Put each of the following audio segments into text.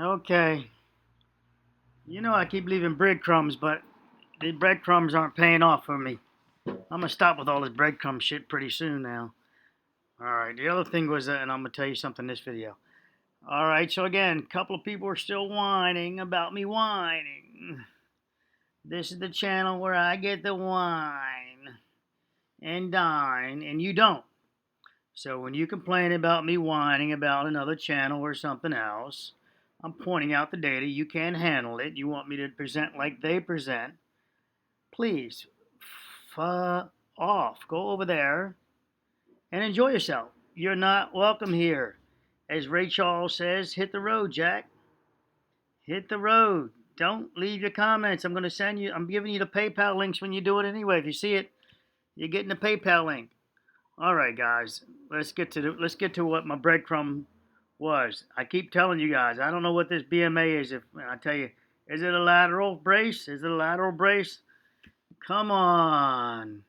Okay. You know I keep leaving breadcrumbs, but the breadcrumbs aren't paying off for me. I'm gonna stop with all this breadcrumb shit pretty soon now. Alright, the other thing was, and I'm gonna tell you something in this video. Alright, so again, a couple of people are still whining about me whining. This is the channel where I get the wine and dine, and you don't. So when you complain about me whining about another channel or something else, I'm pointing out the data. You can't handle it. You want me to present like they present. Please, off. Go over there and enjoy yourself. You're not welcome here. As Ray Charles says, hit the road, Jack. Hit the road. Don't leave your comments. I'm giving you the PayPal links when you do it anyway. If you see it, you're getting the PayPal link. All right, guys, let's get to what my breadcrumb was. I keep telling you guys, I don't know what this BMA is. If I tell you, is it a lateral brace? Is it a lateral brace? Come on.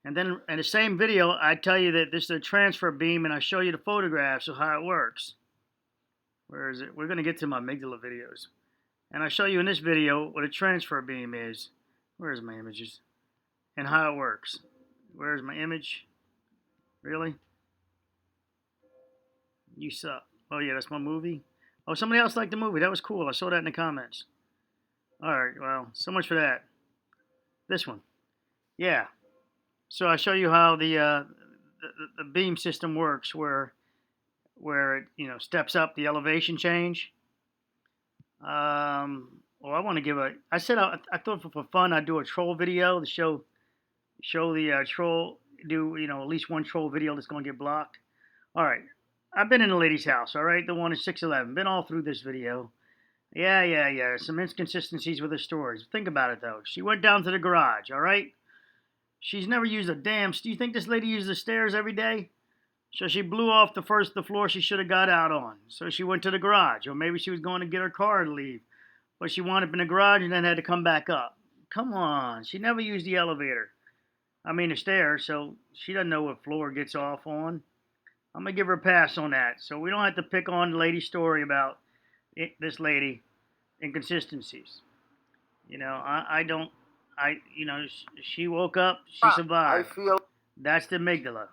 And then in the same video, I tell you that this is a transfer beam, and I show you the photographs of how it works. Where is it? We're going to get to my amygdala videos. And I show you in this video what a transfer beam is. Where's my images? And how it works. Where's my image? Really? You suck. Oh yeah, that's my movie. Oh, somebody else liked the movie. That was cool. I saw that in the comments. Alright, well, so much for that. This one. Yeah. So I show you how the beam system works where it, steps up the elevation change. Well, I want to give I said I thought for fun I'd do a troll video to show the troll, do, at least one troll video that's going to get blocked. All right. I've been in the lady's house, all right? The one in 611. Been all through this video. Yeah. Some inconsistencies with her stories. Think about it, though. She went down to the garage, all right? She's never used a damn... Do you think this lady uses the stairs every day? So she blew off the floor she should have got out on. So she went to the garage. Or maybe she was going to get her car to leave. But she wound up in the garage and then had to come back up. Come on. She never used the elevator. I mean the stairs, so she doesn't know what floor it gets off on. I'm going to give her a pass on that. So we don't have to pick on the lady's story about this lady inconsistencies. She woke up, she survived. I feel That's the amygdala.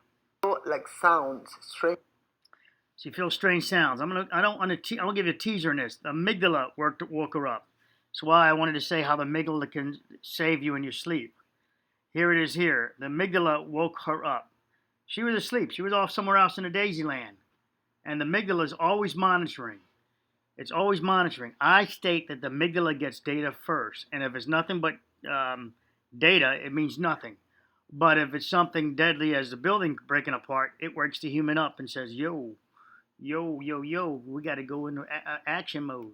like sounds, strange. She feels strange sounds. I'm gonna give you a teaser in this. The amygdala woke her up. That's why I wanted to say how the amygdala can save you in your sleep. Here it is here. The amygdala woke her up. She was asleep. She was off somewhere else in the Daisyland. And the amygdala is always monitoring. It's always monitoring. I state that the amygdala gets data first. And if it's nothing but data, it means nothing. But if it's something deadly as the building breaking apart, it wakes the human up and says, yo, we got to go into action mode.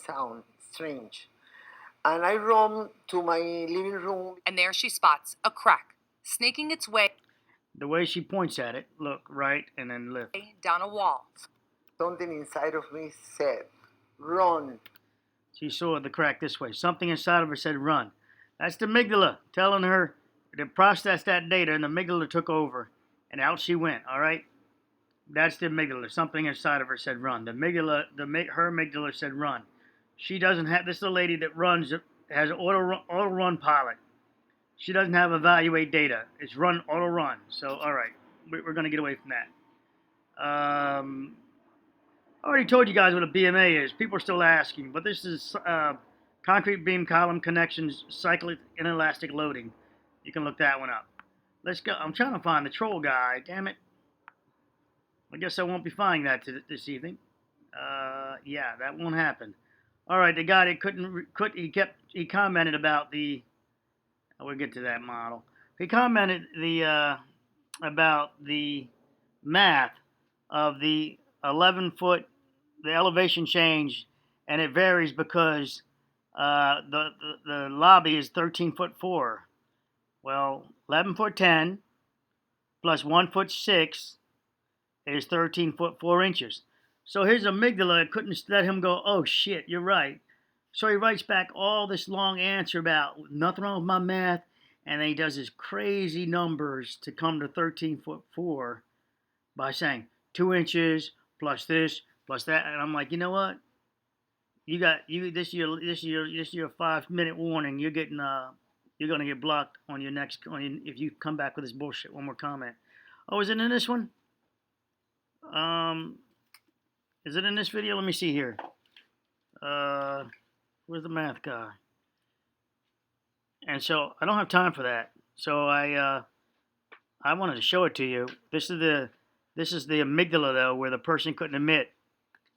Sound, strange. And I run to my living room. And there she spots a crack, snaking its way. The way she points at it, look, right, and then lift. Down a wall. Something inside of me said, run. She saw the crack this way. Something inside of her said, run. That's the amygdala telling her to process that data, and the amygdala took over, and out she went, all right? That's the amygdala. Something inside of her said, run. Her amygdala said, run. She doesn't have, this is a lady that has auto run pilot. She doesn't have evaluate data. It's auto run. So, all right, we're going to get away from that. I already told you guys what a BMA is. People are still asking, but this is concrete beam column connections, cyclic inelastic loading. You can look that one up. Let's go. I'm trying to find the troll guy. Damn it. I guess I won't be finding that this evening. Yeah, that won't happen. All right, the guy that he commented about the... We'll get to that model. He commented about the math of the 11-foot, the elevation change, and it varies because the lobby is 13'4". Well, 11'10" plus 1'6" is 13'4". So his amygdala couldn't let him go, oh shit, you're right. So he writes back all this long answer about nothing wrong with my math, and then he does his crazy numbers to come to 13'4" by saying 2 inches plus this plus that. And I'm like, you know what? This is your 5 minute warning. You're gonna get blocked on your next if you come back with this bullshit. One more comment. Oh, is it in this one? Is it in this video? Let me see here. Where's the math guy? And so I don't have time for that. So I wanted to show it to you. This is the amygdala though, where the person couldn't admit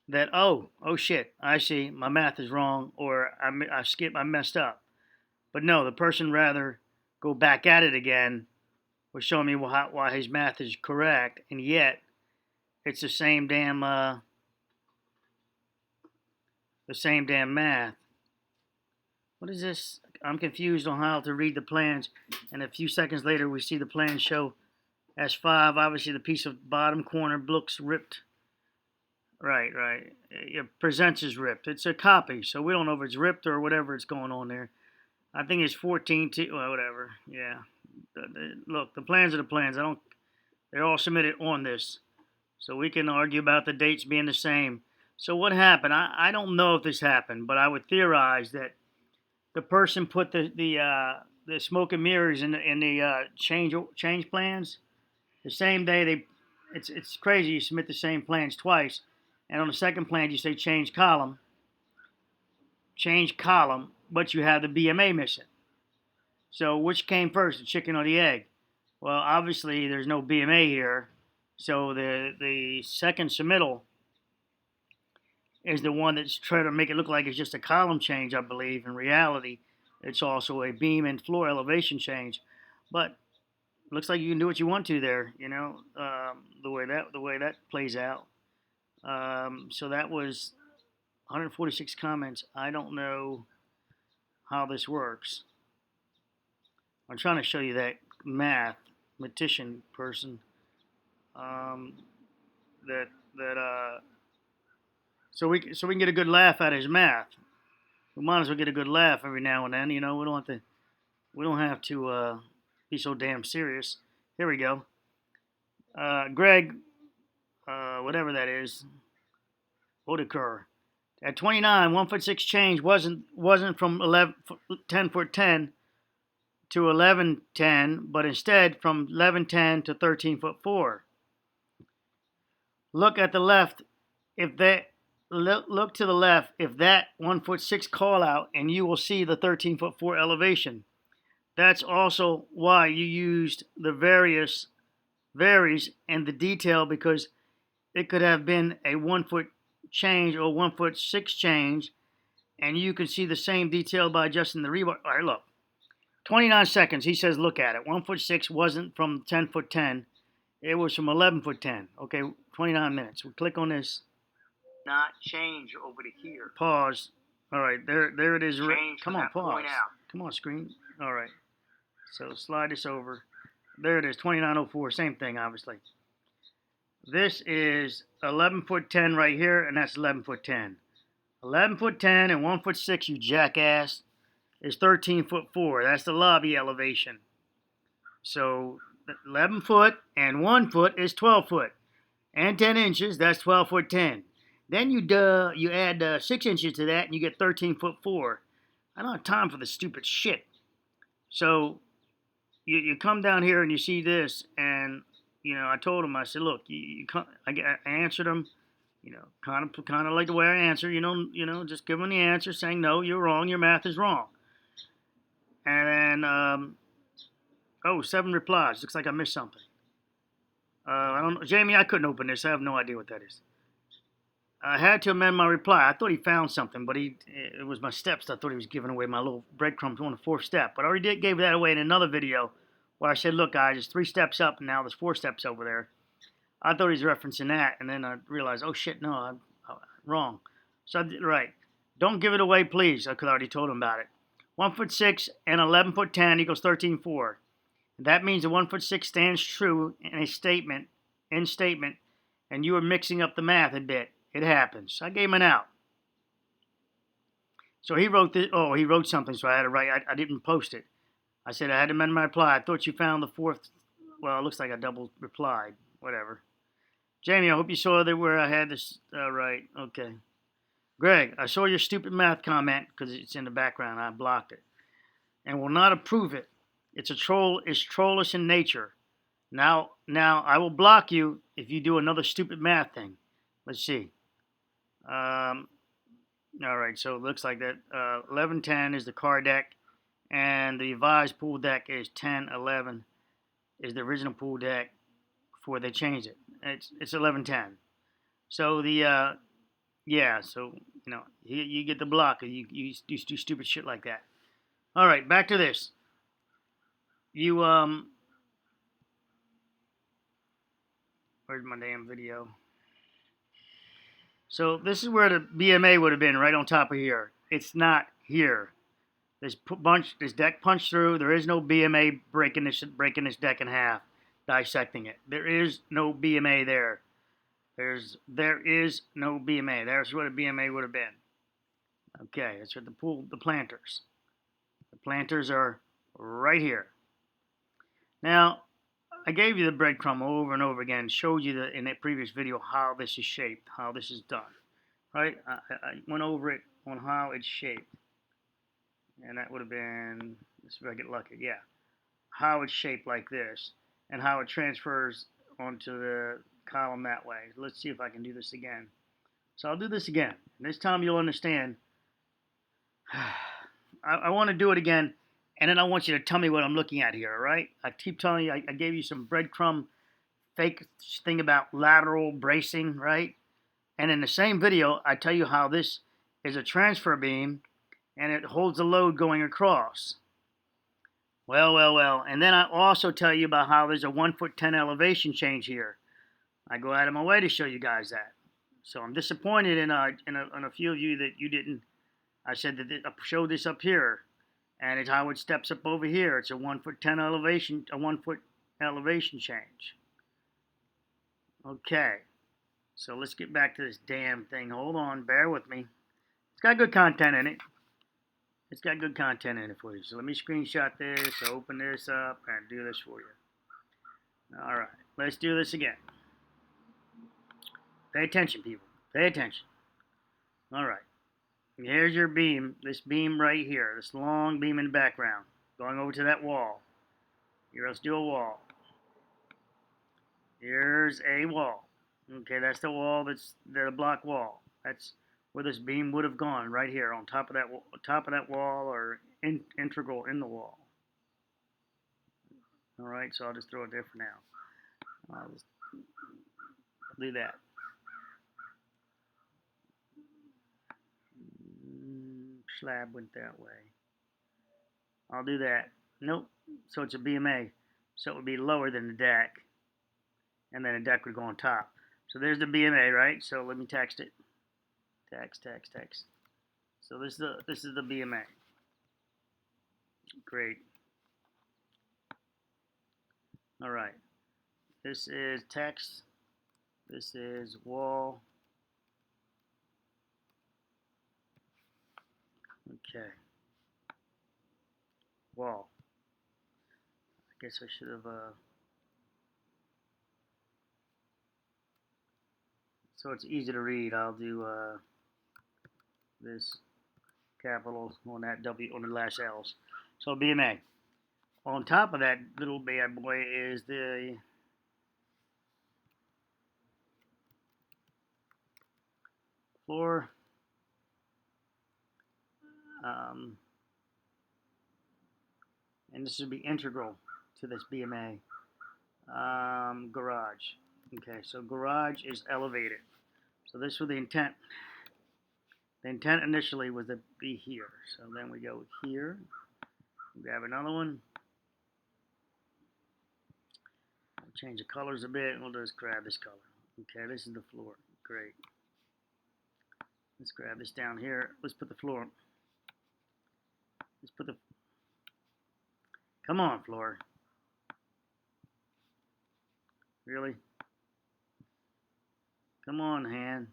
that oh shit, I see, my math is wrong, or I messed up. But no, the person rather go back at it again, was showing me why his math is correct, and yet it's the same damn math. What is this? I'm confused on how to read the plans, and a few seconds later we see the plan show S5. Obviously the piece of bottom corner looks ripped. Right. It presents as ripped. It's a copy, so we don't know if it's ripped or whatever it's going on there. I think it's 14 to, well, whatever. Yeah. Look, the plans are the plans. They're all submitted on this. So we can argue about the dates being the same. So what happened? I don't know if this happened, but I would theorize that the person put the smoke and mirrors in the change plans the same day. It's crazy. You submit the same plans twice, and on the second plan you say change column, but you have the BMA missing. So which came first, the chicken or the egg? Well, obviously there's no BMA here, so the second submittal is the one that's trying to make it look like it's just a column change. I believe in reality it's also a beam and floor elevation change, but looks like you can do what you want to there, the way that plays out. So that was 146 comments. I don't know how this works. I'm trying to show you that mathematician person. So we can get a good laugh out of his math. We might as well get a good laugh every now and then. We don't have to be so damn serious. Here we go. Greg, whatever that is, Odeker. At 29, 1'6" change wasn't from 10'10" to 11'10", but instead from 11'10" to 13'4". Look at the left. Look to the left if that 1'6" call out, and you will see the 13'4" elevation. That's also why you used the varies and the detail, because it could have been a 1 foot change or 1'6" change, and you can see the same detail by adjusting the rebar. All right, look. 29 seconds. He says, look at it. 1'6" wasn't from 10'10". It was from 11'10". Okay, 29 minutes. We click on this. Not change over to here. Pause. All right, there it is. Change Come on, pause. point out. Come on, screen. All right. So slide this over. There it is, 2904. Same thing, obviously. This is 11'10" right here, and that's 11'10". 11'10" and 1'6", you jackass, is 13'4". That's the lobby elevation. So 11 foot and 1 foot is 12 foot, and 10 inches. That's 12'10". Then you add 6 inches to that, and you get 13'4". I don't have time for this stupid shit. So you come down here and you see this, and I told him, I said, look, I answered him, kind of like the way I answer, just give him the answer saying, no, you're wrong, your math is wrong. And then 7 replies. Looks like I missed something. I don't know, Jamie, I couldn't open this. I have no idea what that is. I had to amend my reply. I thought he found something, but it was my steps. I thought he was giving away my little breadcrumbs on the 4th step. But I already gave that away in another video where I said, look, guys, it's 3 steps up, and now there's 4 steps over there. I thought he was referencing that, and then I realized, oh, shit, no, I'm wrong. So I did right. Don't give it away, please, because I already told him about it. 1'6" and 11'10" equals 13'4". That means the 1'6" stands true in a statement, and you are mixing up the math a bit. It happens. I gave him an out. So he wrote this. Oh, he wrote something, so I had to write. I didn't post it. I said I had to amend my reply. I thought you found the 4th. Well, it looks like I double replied. Whatever. Jamie, I hope you saw that where I had this right. Okay. Greg, I saw your stupid math comment because it's in the background. I blocked it and will not approve it. It's a troll. It's trollish in nature. Now I will block you if you do another stupid math thing. Let's see. All right, so it looks like that. 1110 is the car deck, and the revised pool deck is 1011 is the original pool deck before they changed it. It's 1110. So the yeah, so you get the block. You do stupid shit like that. All right, back to this. You where's my damn video? So this is where the BMA would have been, right on top of here. It's not here. This deck punched through. There is no BMA breaking this deck in half, dissecting it. There is no BMA there. There is no BMA. There's what a BMA would have been. Okay, that's what the planters. The planters are right here. Now, I gave you the breadcrumb over and over again, showed you in that previous video how this is shaped, how this is done. Right? I went over it on how it's shaped. And that would have been, let's see if I get lucky, yeah. How it's shaped like this, and how it transfers onto the column that way. Let's see if I can do this again. So I'll do this again. This time you'll understand. I want to do it again, and then I want you to tell me what I'm looking at here, all right? I keep telling you, I gave you some breadcrumb fake thing about lateral bracing, right? And in the same video, I tell you how this is a transfer beam, and it holds the load going across. Well. And then I also tell you about how there's a 1 foot 10 elevation change here. I go out of my way to show you guys that. So I'm disappointed in a few of you that you didn't. I said that I showed this up here, and it's how it steps up over here. It's a 1 foot 10 elevation, a 1 foot elevation change. Okay, so let's get back to this damn thing. Hold on, bear with me. It's got good content in it. It's got good content in it for you. So let me screenshot this, open this up, and do this for you. All right, let's do this again. Pay attention, people. Pay attention. All right. Here's your beam. This beam right here. This long beam in the background. Going over to that wall. Here, let's do a wall. Here's a wall. Okay, that's the wall. That's the block wall. That's where this beam would have gone, right here on top of that wall, or integral in the wall. All right, so I'll just throw it there for now. I'll do that. Slab went that way. I'll do that. Nope. So it's a BMA. So it would be lower than the deck, and then the deck would go on top. So there's the BMA, right? So let me text it. Text. So this is the BMA. Great. All right. This is text. This is wall. Okay. Wall. I guess I should have so it's easy to read. I'll do this capital on that W on the last L's. So BMA. On top of that little bad boy is the floor. And this would be integral to this BMA. Garage. Okay, so garage is elevated. So this was the intent. The intent initially was to be here. So then we go here. Grab another one. I'll change the colors a bit, and we'll just grab this color. Okay, this is the floor. Great. Let's grab this down here. Let's put the floor. Let's put the. Come on, floor. Really? Come on, hand.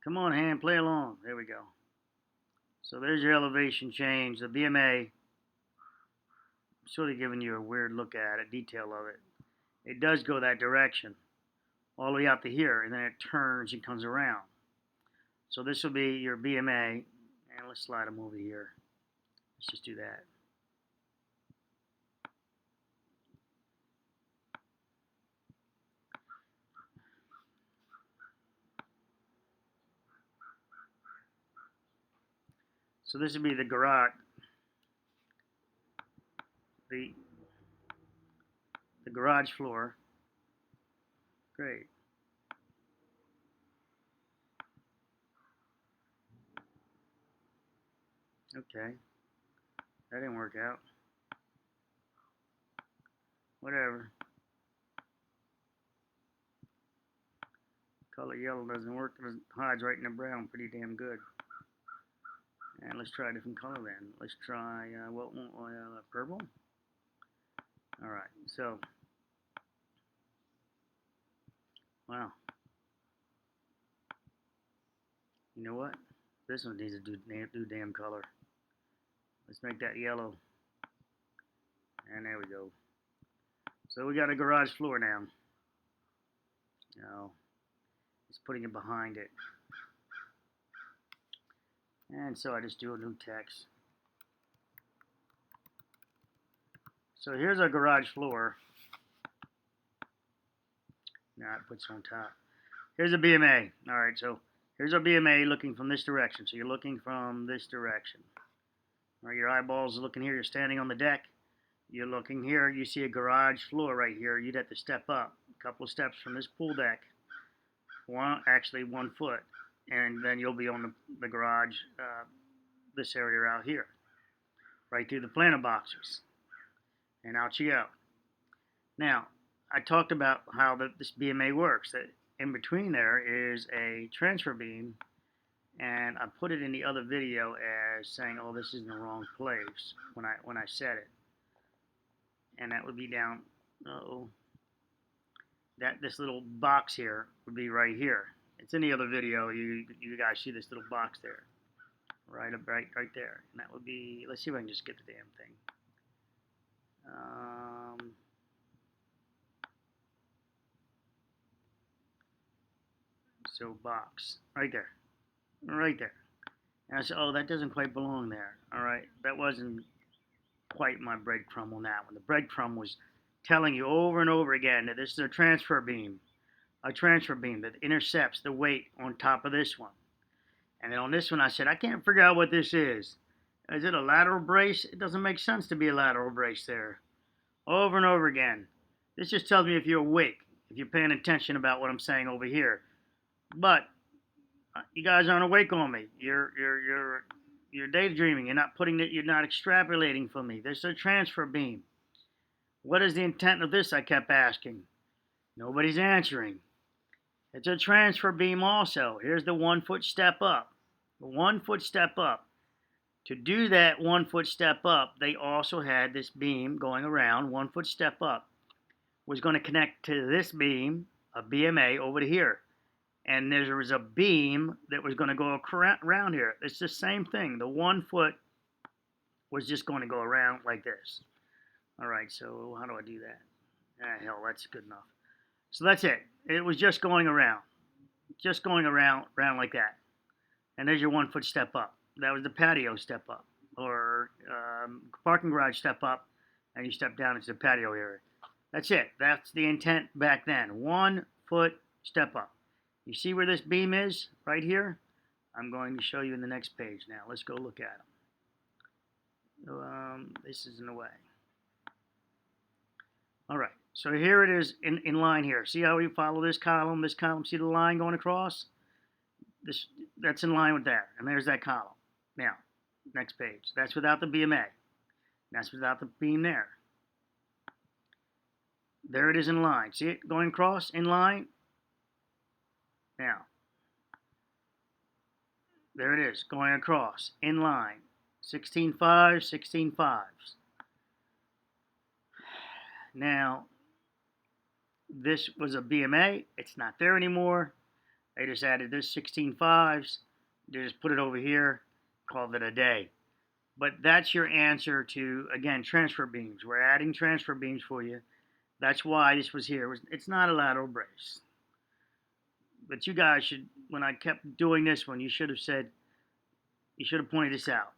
Come on, hand. Play along. There we go. So there's your elevation change. The BMA. I'm sort of giving you a weird look at it, detail of it. It does go that direction, all the way out to here, and then it turns and comes around. So this will be your BMA, and let's slide them over here. Let's just do that. So this would be the garage, the garage floor. Great. Okay. That didn't work out. Whatever. Color yellow doesn't work. It hides right in the brown pretty damn good. And let's try a different color then. Let's try, purple? Alright, so. Wow. You know what? This one needs to do damn color. Let's make that yellow. And there we go. So we got a garage floor now. Now, just putting it behind it. And so I just do a new text. So here's our garage floor. Now it puts it on top. Here's a BMA. Alright, so here's our BMA looking from this direction. So you're looking from this direction. Right, your eyeballs are looking here. You're standing on the deck. You're looking here. You see a garage floor right here. You'd have to step up a couple of steps from this pool deck. Actually 1 foot. And then you'll be on the garage, this area out here. Right through the planter boxes. And out you go. Now, I talked about how this BMA works. That in between there is a transfer beam, and I put it in the other video as saying, "Oh, this is in the wrong place" when I said it, and that would be down. This little box here would be right here. It's in the other video. You guys see this little box there, right there, and that would be. Let's see if I can just get the damn thing. So box, right there. And I said, oh, that doesn't quite belong there. All right, that wasn't quite my breadcrumb on that one. The breadcrumb was telling you over and over again that this is a transfer beam that intercepts the weight on top of this one. And then on this one, I said, I can't figure out what this is. Is it a lateral brace? It doesn't make sense to be a lateral brace there. Over and over again. This just tells me if you're awake, if you're paying attention about what I'm saying over here. But you guys aren't awake on me. You're daydreaming. You're not extrapolating for me. This is a transfer beam. What is the intent of this? I kept asking. Nobody's answering. It's a transfer beam also. Here's the 1 foot step up. The 1 foot step up. To do that 1 foot step up, they also had this beam going around. 1 foot step up was going to connect to this beam, a BMA, over to here. And there was a beam that was going to go around here. It's the same thing. The 1 foot was just going to go around like this. All right, so how do I do that? Hell, that's good enough. So that's it. It was just going around. Just going around like that. And there's your 1 foot step up. That was the patio step up. Or parking garage step up. And you step down into the patio area. That's it. That's the intent back then. 1 foot step up. You see where this beam is? Right here? I'm going to show you in the next page now. Let's go look at them. This is in the way. Alright, so here it is in line here. See how we follow this column? See the line going across? That's in line with that. And there's that column. Now, next page. That's without the BMA. That's without the beam there. There it is in line. See it going across in line? Now, there it is, going across, in line, 16 fives, 16 fives. Now, this was a BMA, it's not there anymore. They just added this 16 fives, they just put it over here, called it a day. But that's your answer to, again, transfer beams. We're adding transfer beams for you. That's why this was here. It's not a lateral brace. But you guys should when I kept doing this one, you should have pointed this out.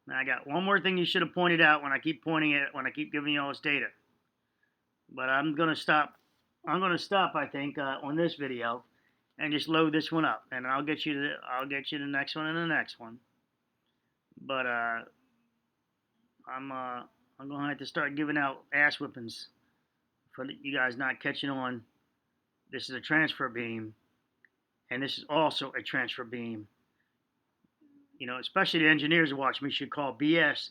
Now I got one more thing you should have pointed out when I keep giving you all this data. But I'm gonna stop. I think, on this video, and just load this one up, and I'll get you the next one and the next one. But I'm gonna have to start giving out ass whippings for you guys not catching on. This is a transfer beam, and this is also a transfer beam. You know, especially the engineers who watch me should call BS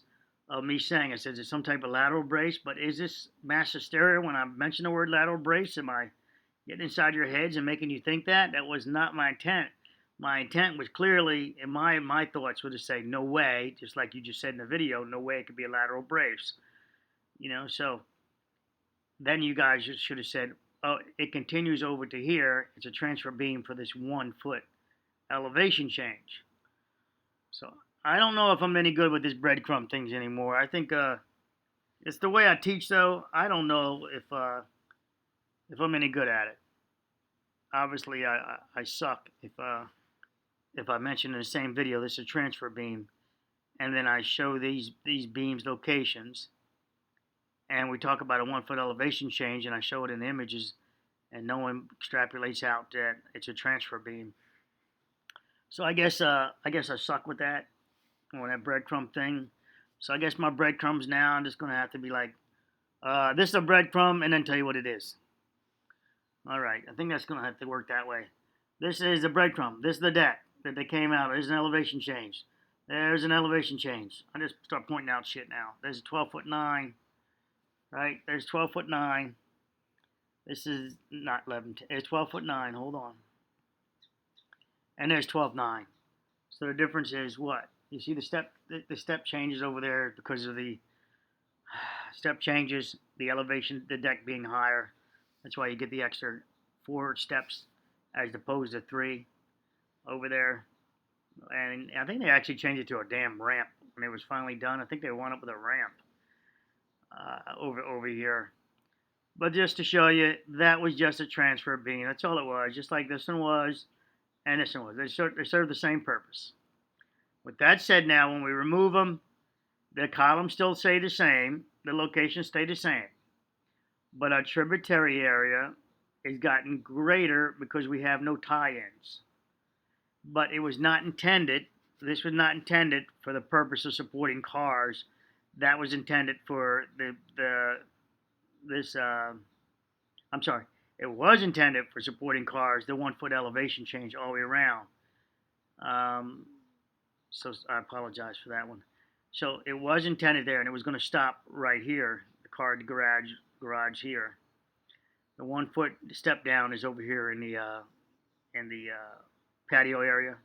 of me saying it. Says it's some type of lateral brace, but is this mass hysteria when I mention the word lateral brace? Am I getting inside your heads and making you think that? That was not my intent. My intent was clearly, in my thoughts were to say, no way, just like you just said in the video, no way it could be a lateral brace. You know, so then you guys should have said, oh, it continues over to here. It's a transfer beam for this 1 foot elevation change. So I don't know if I'm any good with this breadcrumb things anymore. I think it's the way I teach, though. I don't know if I'm any good at it. Obviously, I suck if I mention in the same video this is a transfer beam, and then I show these beams locations, and we talk about a 1 foot elevation change, and I show it in the images, and no one extrapolates out that it's a transfer beam. So I guess I suck with that, or that breadcrumb thing. So I guess my breadcrumbs now, I'm just gonna have to be like, this is a breadcrumb, and then tell you what it is. All right, I think that's gonna have to work that way. This is a breadcrumb. This is the deck that they came out. There's an elevation change. There's an elevation change. I just start pointing out shit now. There's a 12'9", right? There's 12'9". This is not 11. It's 12'9". Hold on. And there's 12'9". So the difference is what? You see the step changes over there because of the step changes, the elevation, the deck being higher. That's why you get the extra 4 steps as opposed to 3 over there. And I think they actually changed it to a damn ramp when it was finally done. I think they wound up with a ramp over here. But just to show you, that was just a transfer beam. That's all it was. Just like this one was, and this one was. They serve the same purpose. With that said, now when we remove them, the columns still stay the same. The locations stay the same. But our tributary area has gotten greater because we have no tie-ins. But it was not intended, this was not intended for the purpose of supporting cars. That was intended for it was intended for supporting cars, the 1 foot elevation change all the way around. So I apologize for that one. So it was intended there, and it was going to stop right here, the garage here. The 1 foot step down is over here in the patio area,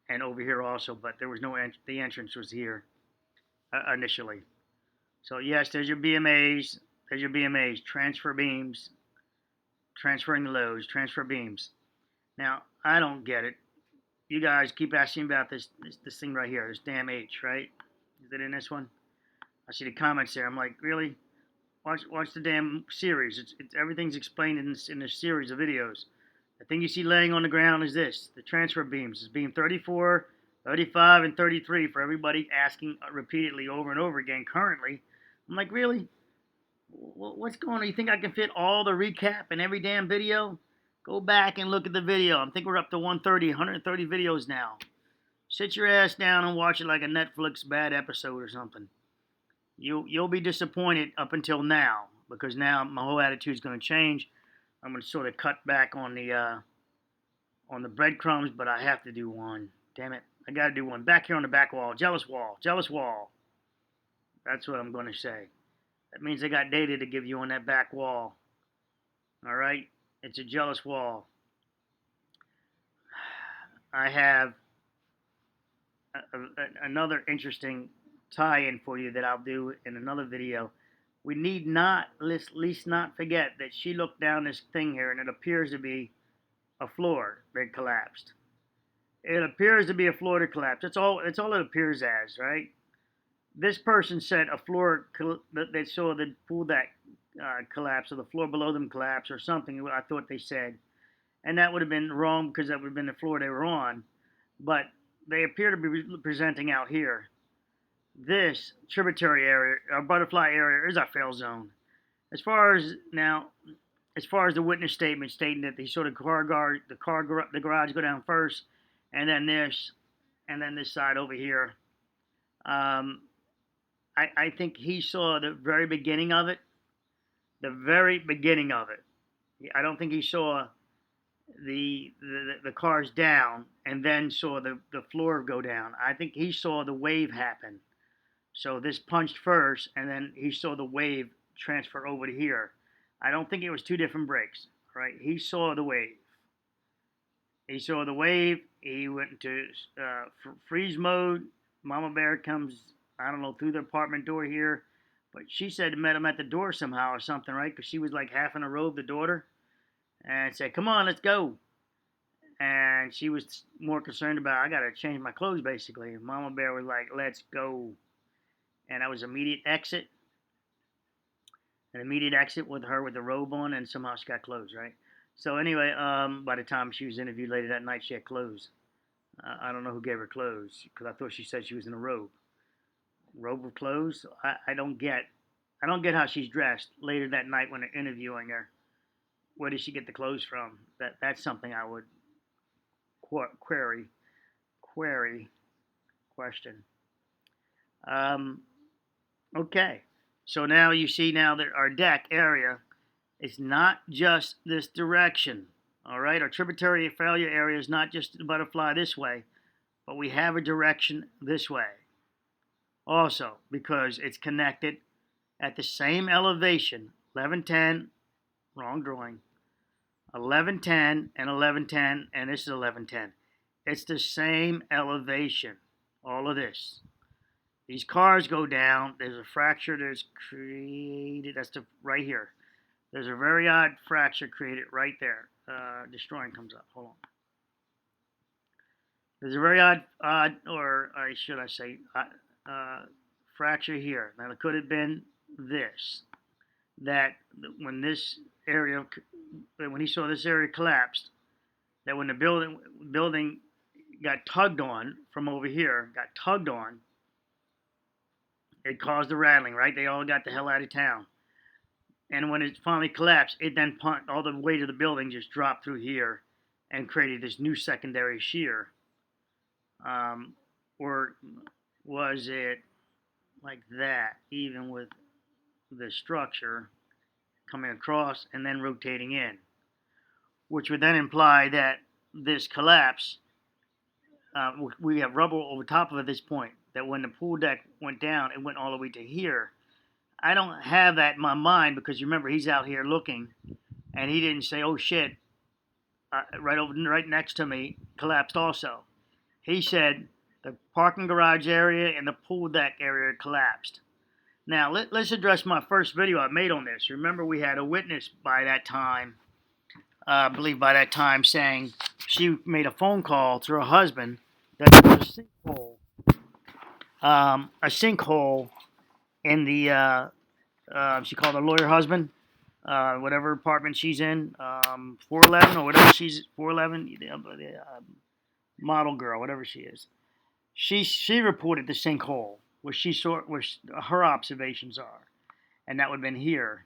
and over here also, but there was no the entrance was here initially. So yes, there's your BMAs. There's your BMAs, transfer beams, transferring the loads, transfer beams. Now I don't get it. You guys keep asking about this thing right here, this damn H, right? Is it in this one? I see the comments there. I'm like, really? Watch the damn series. It's everything's explained in this series of videos. The thing you see laying on the ground is this: the transfer beams. It's beam 34, 35, and 33 for everybody asking repeatedly over and over again currently. I'm like, really? What's going on? You think I can fit all the recap in every damn video? Go back and look at the video. I think we're up to 130 videos now. Sit your ass down and watch it like a Netflix bad episode or something. You'll be disappointed up until now, because now my whole attitude is going to change. I'm going to sort of cut back on the breadcrumbs, but I have to do one. Damn it. I got to do one. Back here on the back wall. Jealous wall. Jealous wall. That's what I'm going to say. That means I got data to give you on that back wall. All right? It's a jealous wall. I have another interesting tie-in for you that I'll do in another video. We need not, at least not forget that she looked down this thing here, and it appears to be a floor that collapsed. It appears to be a floor that collapsed. That's all it appears as, right? This person said a floor that they saw the pool deck collapse, or the floor below them collapse, or something. I thought they said, and that would have been wrong because that would have been the floor they were on. But they appear to be presenting out here. This tributary area, our butterfly area, is our fail zone. As far as now, as far as the witness statement stating that they saw the the garage go down first, and then this side over here. Um, I think he saw the very beginning of it. The very beginning of it. I don't think he saw the cars down and then saw the floor go down. I think he saw the wave happen. So this punched first, and then he saw the wave transfer over to here. I don't think it was two different breaks. Right? He saw the wave. He saw the wave. He went into freeze mode. Mama Bear comes, I don't know, through the apartment door here. But she said met him at the door somehow or something, right? Because she was like half in a robe, the daughter. And said, come on, let's go. And she was more concerned about, I got to change my clothes, basically. And Mama Bear was like, let's go. And that was immediate exit. An immediate exit with her with the robe on, and somehow she got clothes, right? So anyway, by the time she was interviewed later that night, she had clothes. I don't know who gave her clothes, because I thought she said she was in a robe. Robe with clothes? I don't get how she's dressed later that night when they're interviewing her. Where did she get the clothes from? That's something I would question. Okay, so now you see now that our deck area is not just this direction. All right, our tributary failure area is not just the butterfly this way, but we have a direction this way also, because it's connected at the same elevation, 1110, wrong drawing, 1110 and 1110, and this is 1110. It's the same elevation, all of this. These cars go down. There's a fracture that's created. That's right here. There's a very odd fracture created right there. Destroying comes up. Hold on. There's a very odd or should I say, fracture here. Now, it could have been this. That when this area, when he saw this area collapsed, that when the building got tugged on from over here, it caused the rattling, right? They all got the hell out of town. And when it finally collapsed, it then all the weight of the building just dropped through here and created this new secondary shear. Or was it like that, even with the structure coming across and then rotating in? Which would then imply that this collapse, we have rubble over top of it at this point, that when the pool deck went down, it went all the way to here. I don't have that in my mind because you remember he's out here looking, and he didn't say, "Oh shit, right next to me collapsed also." He said the parking garage area and the pool deck area collapsed. Now let's address my first video I made on this. Remember, we had a witness by that time, I believe by that time, saying she made a phone call to her husband that there was a sinkhole in the, she called her lawyer husband, whatever apartment she's in, 411 or whatever 411, model girl, whatever she is. She reported the sinkhole where she saw, where her observations are, and that would have been here,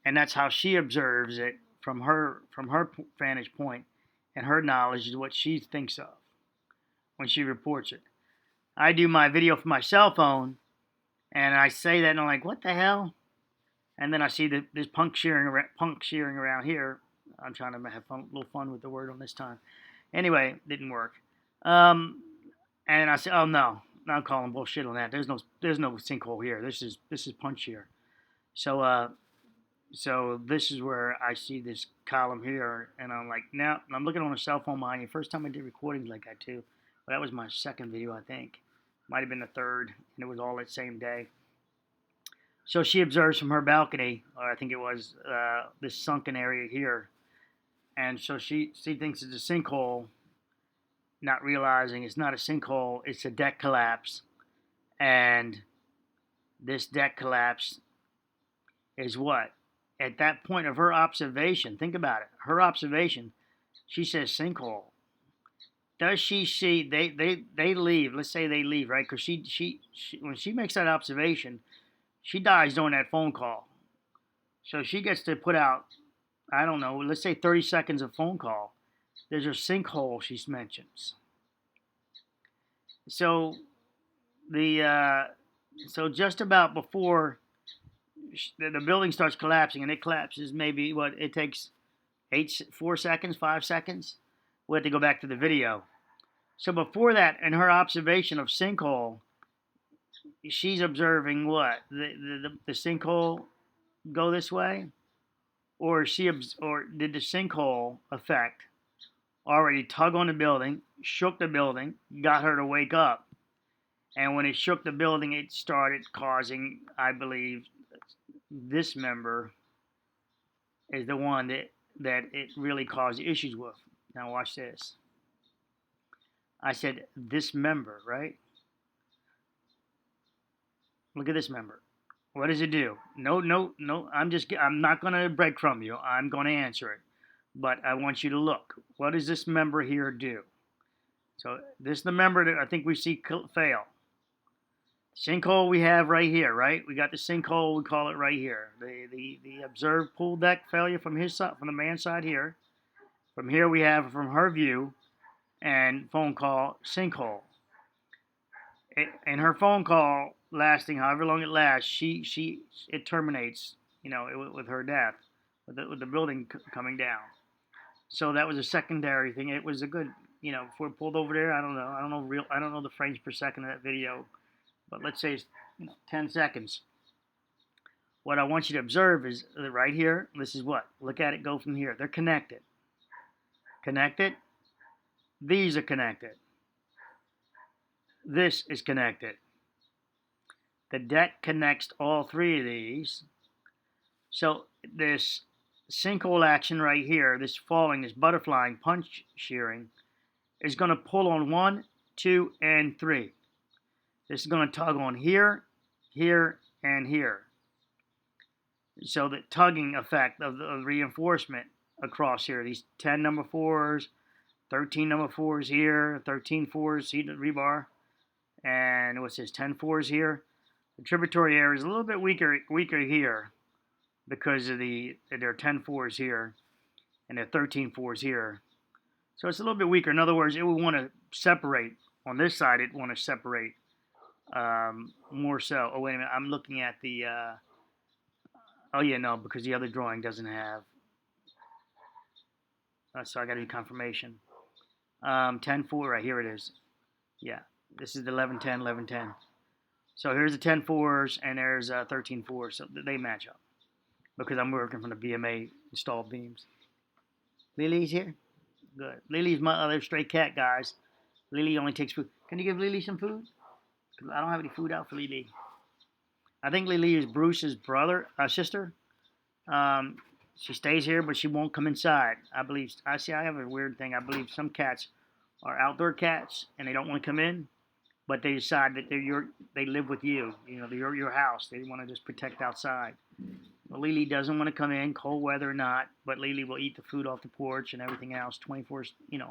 and that's how she observes it from her vantage point, and her knowledge is what she thinks of when she reports it. I do my video from my cell phone, and I say that, and I'm like, what the hell? And then I see this punk shearing around here. I'm trying to have a little fun with the word on this time. Anyway, didn't work. And I said, oh no, I'm calling bullshit on that. There's no sinkhole here. This is punch shear. So this is where I see this column here, and I'm like, now I'm looking on a cell phone, mind you. First time I did recordings like that too. But that was my second video, I think. Might have been the third, and it was all that same day. So she observes from her balcony, or I think it was this sunken area here, and so she thinks it's a sinkhole, not realizing it's not a sinkhole, it's a deck collapse, and this deck collapse is what? At that point of her observation, think about it, her observation, She says sinkhole. Does she see they leave? Let's say they leave, right? Because she when she makes that observation, she dies during that phone call. So she gets to put out, I don't know, let's say 30 seconds of phone call. There's a sinkhole she mentions. So so just about before the building starts collapsing, and it collapses maybe what it takes 4 seconds, 5 seconds. We have to go back to the video. So before that, in her observation of sinkhole, she's observing what the sinkhole go this way, or or did the sinkhole effect already tug on the building, shook the building, got her to wake up, and when it shook the building, it started causing, I believe, this member is the one that it really caused issues with. Now watch this. I said this member, right? Look at this member. What does it do? No. I'm not going to breadcrumb you. I'm going to answer it. But I want you to look. What does this member here do? So this is the member that I think we see fail. Sinkhole we have right here, right? We got the sinkhole, we call it right here. The observed pool deck failure from his side, from the man's side here. From here we have from her view, and phone call sinkhole. And her phone call lasting however long it lasts, it terminates, with her death, with the building coming down. So that was a secondary thing. It was a good, if we're pulled over there, I don't know the frames per second of that video, but let's say it's 10 seconds. What I want you to observe is that right here, this is what? Look at it go from here. They're connected. Connected. These are connected. This is connected. The deck connects all three of these. So this sinkhole action right here, this falling, this butterflying, punch shearing, is going to pull on 1, 2, and 3. This is going to tug on here, here, and here. So the tugging effect of the reinforcement across here, these 10 number 4s, 13 number 4s here, 13 4s, see the rebar, and what's this, 10 4s here. The tributary area is a little bit weaker here because of there are 10 4s here and there are 13 4s here. So it's a little bit weaker. In other words, it would want to separate. On this side, it want to separate more so. Oh, wait a minute. I'm looking at the... oh, yeah, no, because the other drawing doesn't have... so I got to do confirmation. 10-4, right here it is. Yeah, this is the 11-10, 11-10. So here's the 10-4s, and there's 13-4s. So they match up because I'm working from the BMA installed beams. Lily's here? Good. Lily's my other stray cat, guys. Lily only takes food. Can you give Lily some food? Because I don't have any food out for Lily. I think Lily is Bruce's sister. She stays here, but she won't come inside. I have a weird thing. I believe some cats are outdoor cats, and they don't want to come in, but they decide that they live with you. They're your house. They want to just protect outside. Well, Lily doesn't want to come in, cold weather or not, but Lily will eat the food off the porch and everything else 24,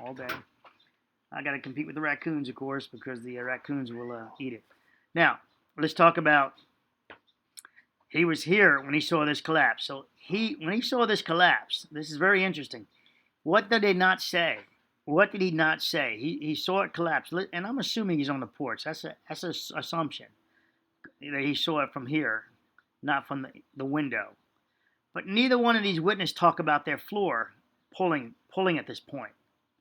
all day. I got to compete with the raccoons, of course, because the raccoons will eat it. Now, let's talk about, he was here when he saw this collapse. So when he saw this collapse, this is very interesting. What did they not say? What did he not say? He saw it collapse, and I'm assuming he's on the porch. That's an assumption that he saw it from here, not from the window. But neither one of these witnesses talk about their floor pulling at this point,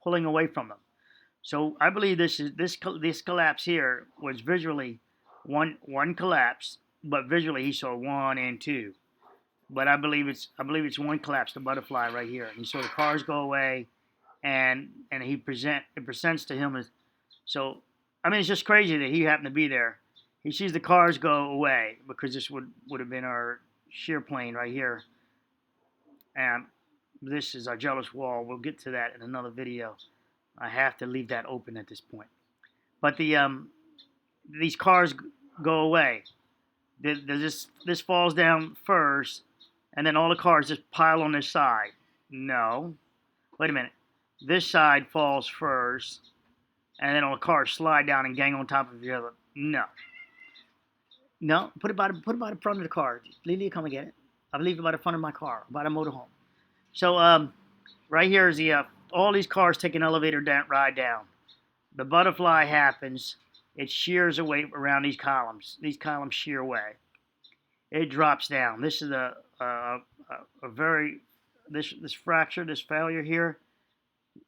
pulling away from them. So I believe this collapse here was visually one collapse, but visually he saw 1 and 2. But I believe it's one collapse, the butterfly right here. He saw the cars go away, and it presents to him as so. I mean, it's just crazy that he happened to be there. He sees the cars go away because this would have been our shear plane right here, and this is our jealous wall. We'll get to that in another video. I have to leave that open at this point. But these cars go away. This falls down first, and then all the cars just pile on this side. No. Wait a minute. this side falls first, and then all the cars slide down and gang on top of each other. No. No, put it by the front of the car. Lily, come and get it. I leave it by the front of my car, by the motorhome. So right here is the all these cars take an elevator ride down. The butterfly happens. It shears away around these columns. These columns shear away. It drops down. This is a very this fracture, this failure here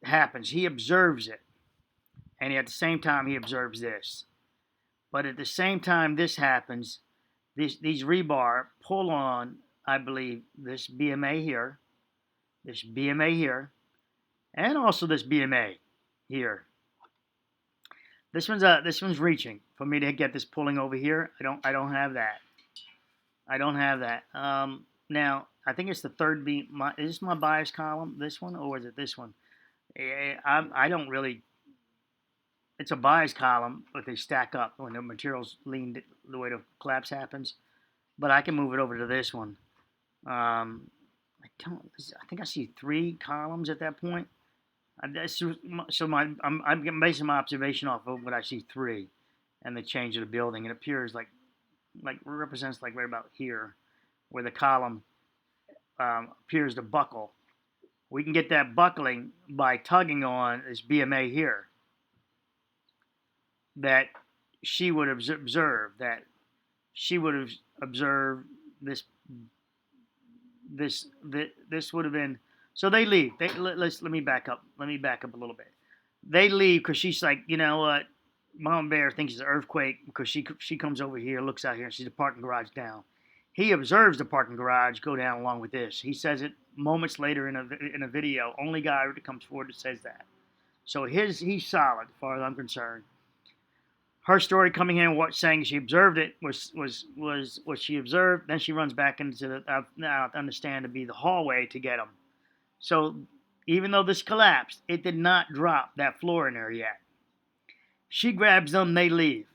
happens. He observes it, and at the same time he observes this. But at the same time this happens, these rebar pull on, I believe, this BMA here, and also this BMA here. This one's reaching for me to get this pulling over here. I don't have that. I don't have that. Now I think it's the third beam. Is this my bias column? This one, or is it this one? I don't really. It's a bias column, but they stack up when the materials lean the way the collapse happens. But I can move it over to this one. I think I see 3 columns at that point. So I'm basing my observation off of what I see 3, and the change of the building. It appears like represents like right about here, where the column appears to buckle. We can get that buckling by tugging on this BMA here. That she would observe. That she would have observed this. This would have been. So they leave. Let me back up. Let me back up a little bit. They leave because she's like, you know what? Mom Bear thinks it's an earthquake because she comes over here, looks out here, and sees the parking garage down. He observes the parking garage go down along with this. He says it moments later in a video. Only guy that comes forward that says that. So he's solid as far as I'm concerned. Her story coming in, saying she observed it was what she observed. Then she runs back into the now I understand to be the hallway to get him. So even though this collapsed, it did not drop that floor in there yet. She grabs them, they leave.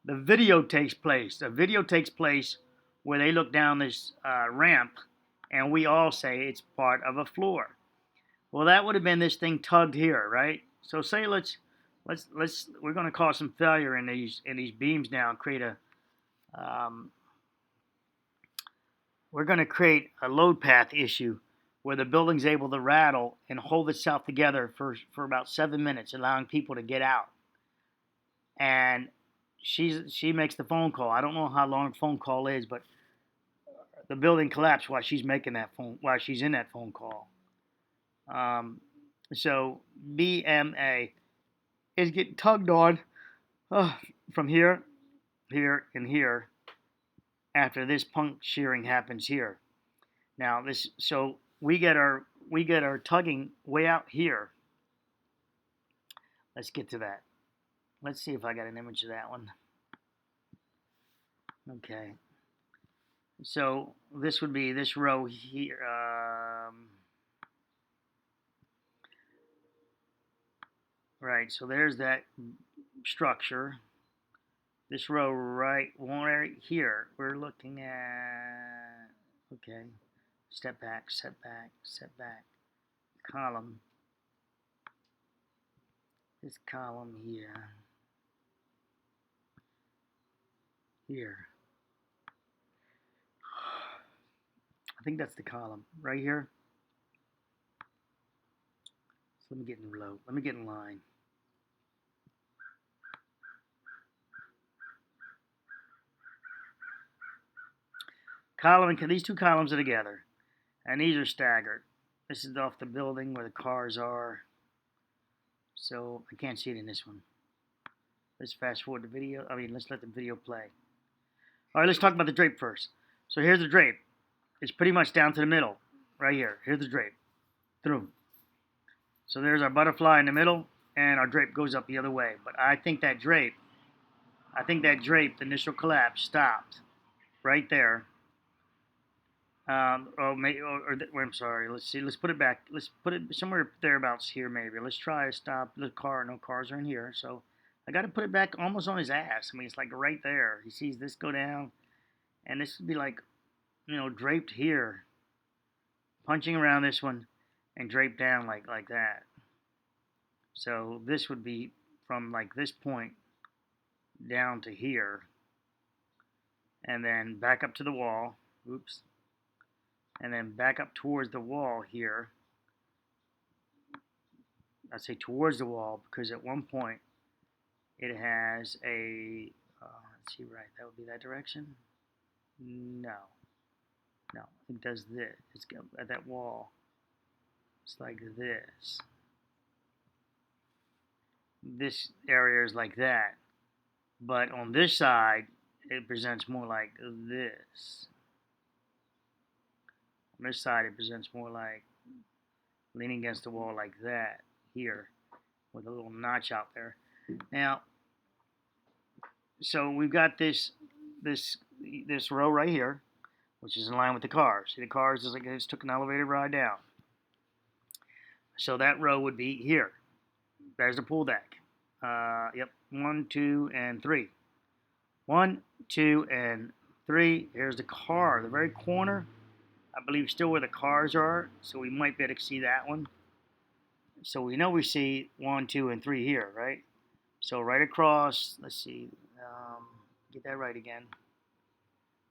The video takes place. The video takes place where they look down this ramp, and we all say it's part of a floor. Well, that would have been this thing tugged here, right? So say we're going to cause some failure in these beams now and create a we're going to create a load path issue where the building's able to rattle and hold itself together for about 7 minutes, allowing people to get out. And she makes the phone call. I don't know how long the phone call is, but the building collapsed while she's in that phone call. So BMA is getting tugged on from here, and here after this puncturing happens here. Now so we get our tugging way out here. Let's get to that. Let's see if I got an image of that one. Okay. So this would be this row here. Right, so there's that structure. This row right here, we're looking at, okay, step back, column. This column here. I think that's the column right here. So let me get in low. Let me get in line. These 2 columns are together, and these are staggered. This is off the building where the cars are, so I can't see it in this one. Let's fast forward the video. Let's let the video play. All right, let's talk about the drape first. So here's the drape. It's pretty much down to the middle, right here. Here's the drape, through. So there's our butterfly in the middle, and our drape goes up the other way. But I think that drape, the initial collapse, stopped right there. I'm sorry. Let's see. Let's put it back. Let's put it somewhere thereabouts here, maybe. Let's try to stop the car. No cars are in here, so I got to put it back almost on his ass. It's like right there. He sees this go down, and this would be like, draped here, punching around this one, and draped down like that. So this would be from like this point down to here, and then back up to the wall. Oops. And then back up towards the wall here. I say towards the wall because at one point it has a, let's see, right, that would be that direction? No. No, it does this. It's at that wall. It's like this. This area is like that. But on this side, it presents more like this. On this side, it presents more like leaning against the wall like that here with a little notch out there. Now, so we've got this row right here, which is in line with the cars. See, the cars is like I just took an elevator ride down. So that row would be here. There's the pool deck. Yep, 1, 2, and 3. 1, 2, and 3. Here's the car, the very corner. I believe still where the cars are, so we might be able to see that one. So we know we see 1, 2, and 3 here, right? So right across, let's see, get that right again.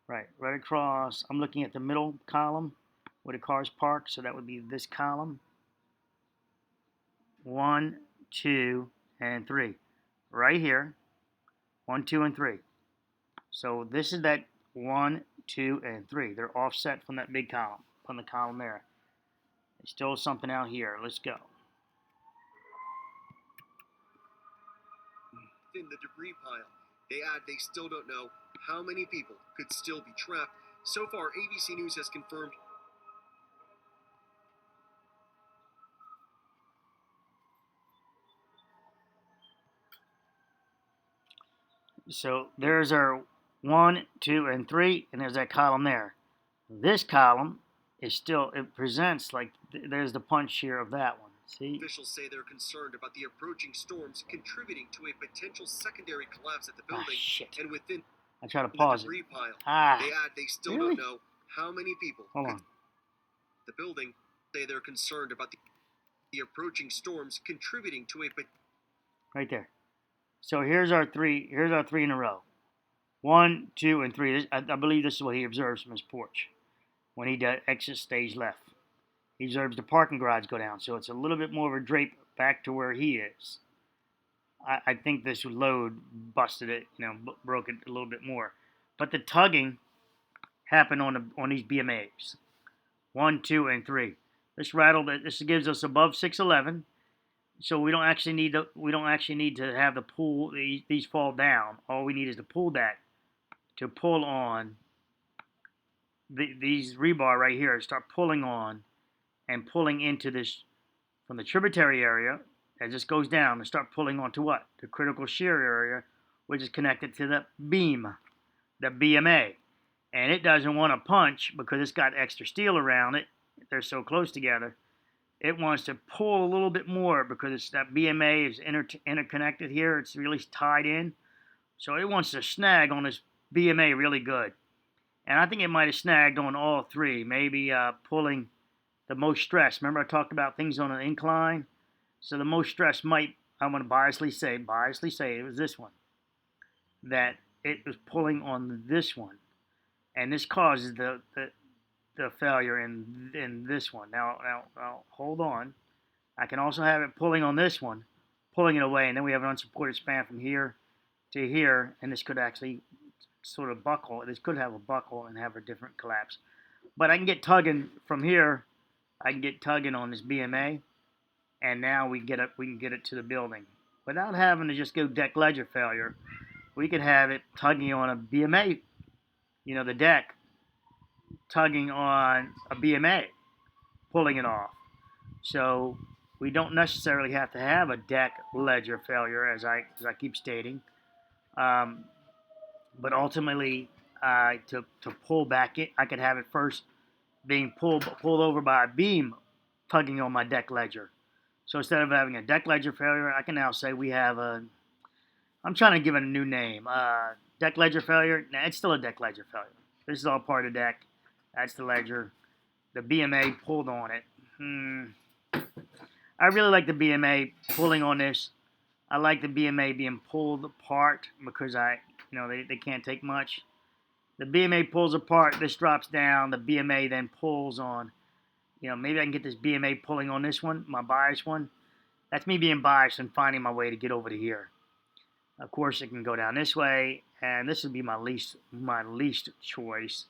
Right across, I'm looking at the middle column where the cars park, so that would be this column. 1, 2, and 3. Right here, 1, 2, and 3. So this is that 1, 2, and 3. They're offset from that big column, from the column there. There's still something out here. Let's go. In the debris pile, they add they still don't know how many people could still be trapped. So far, ABC News has confirmed So there's our 1, 2, and 3, and there's that column there. This column is still, it presents like there's the punch here of that one. See? officials say they're concerned about the approaching storms contributing to a potential secondary collapse at the building. Shit. And within I try to the pause it. debris pile, Ah, they add they still really? don't know how many people Hold could. on. The building say they're concerned about the approaching storms contributing to a Right there. So here's our 3. Here's our 3 in a row. 1, 2, and 3. I believe this is what he observes from his porch when he exits stage left. He observes the parking garage go down, so it's a little bit more of a drape back to where he is. I think this load busted it, broke it a little bit more. But the tugging happened on these BMAs. 1, 2, and 3. This rattled it. This gives us above 611. So we don't actually need to have the pull these fall down. All we need is the pull deck to pull on these rebar right here. Start pulling on and pulling into this from the tributary area as this goes down and start pulling onto what? The critical shear area, which is connected to the beam, the BMA. And it doesn't want to punch because it's got extra steel around it. They're so close together. It wants to pull a little bit more because that BMA is interconnected here. It's really tied in. So it wants to snag on this BMA really good. And I think it might have snagged on all 3, maybe pulling the most stress. Remember I talked about things on an incline? So the most stress might, I'm going to biasly say it was this one. That it was pulling on this one. And this causes the failure in this one. Now, hold on. I can also have it pulling on this one, pulling it away, and then we have an unsupported span from here to here, and this could actually sort of buckle. This could have a buckle and have a different collapse. But I can get tugging from here. I can get tugging on this BMA, and now we can get it to the building without having to just go deck ledger failure. We could have it tugging on a BMA, the deck, tugging on a BMA, pulling it off. So we don't necessarily have to have a deck ledger failure, as I keep stating. But ultimately, to pull back it, I could have it first being pulled over by a beam tugging on my deck ledger. So instead of having a deck ledger failure, I can now say we have I'm trying to give it a new name. Deck ledger failure. Nah, it's still a deck ledger failure. This is all part of the deck. That's the ledger. The BMA pulled on it. I really like the BMA pulling on this. I like the BMA being pulled apart because they can't take much. The BMA pulls apart, this drops down, the BMA then pulls on. Maybe I can get this BMA pulling on this one, my bias one. That's me being biased and finding my way to get over to here. Of course, it can go down this way, and this would be my least choice.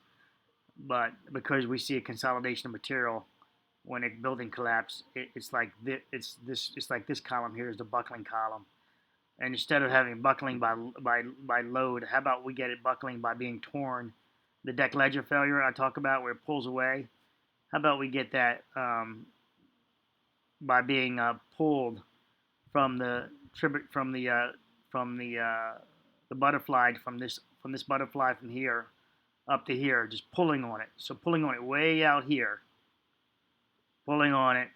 But because we see a consolidation of material when a building collapse, it's like this column here is the buckling column. And instead of having buckling by load, how about we get it buckling by being torn? The deck ledger failure I talk about where it pulls away. How about we get that by being pulled from the butterfly from this butterfly from here up to here, just pulling on it. So pulling on it way out here, pulling on it,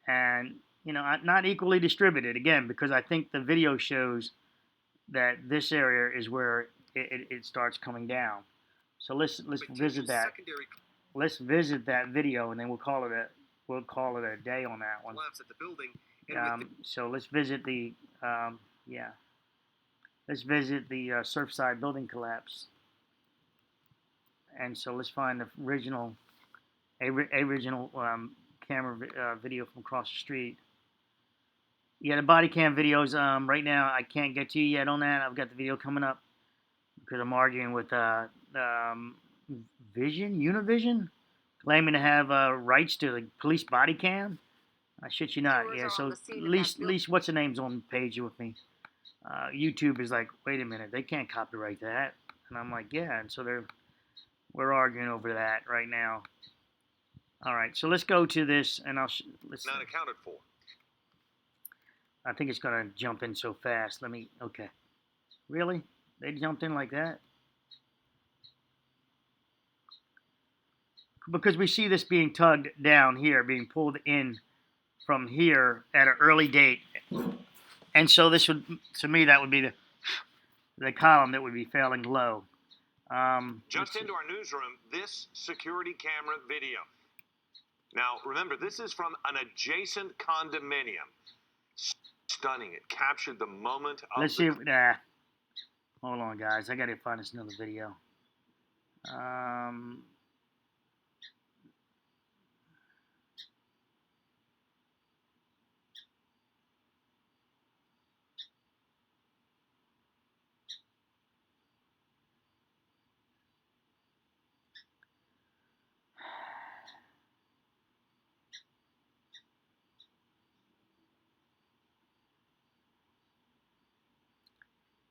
and not equally distributed again, because I think the video shows that this area is where it starts coming down. So let's visit that. Let's visit that video, and then we'll call it a day on that one. Collapse at the building. So let's visit the let's visit the Surfside building collapse. And so let's find the original camera video from across the street. Yeah, the body cam videos. Right now I can't get to you yet on that. I've got the video coming up because I'm arguing with Univision, claiming to have rights to the police body cam. I shit you not. Yeah, so at least what's the name's on the page with me. YouTube is like, wait a minute, they can't copyright that, and I'm like, yeah, and so we're arguing over that right now. All right, so let's go to this, and let's. Not accounted for. I think it's gonna jump in so fast. Okay. Really? They jumped in like that? Because we see this being tugged down here, being pulled in from here at an early date. And so this would, to me, that would be the column that would be failing low. Just into our newsroom, this security camera video. Now, remember, this is from an adjacent condominium. Stunning. It captured the moment of Let's see if, hold on, guys. I got to find this another video.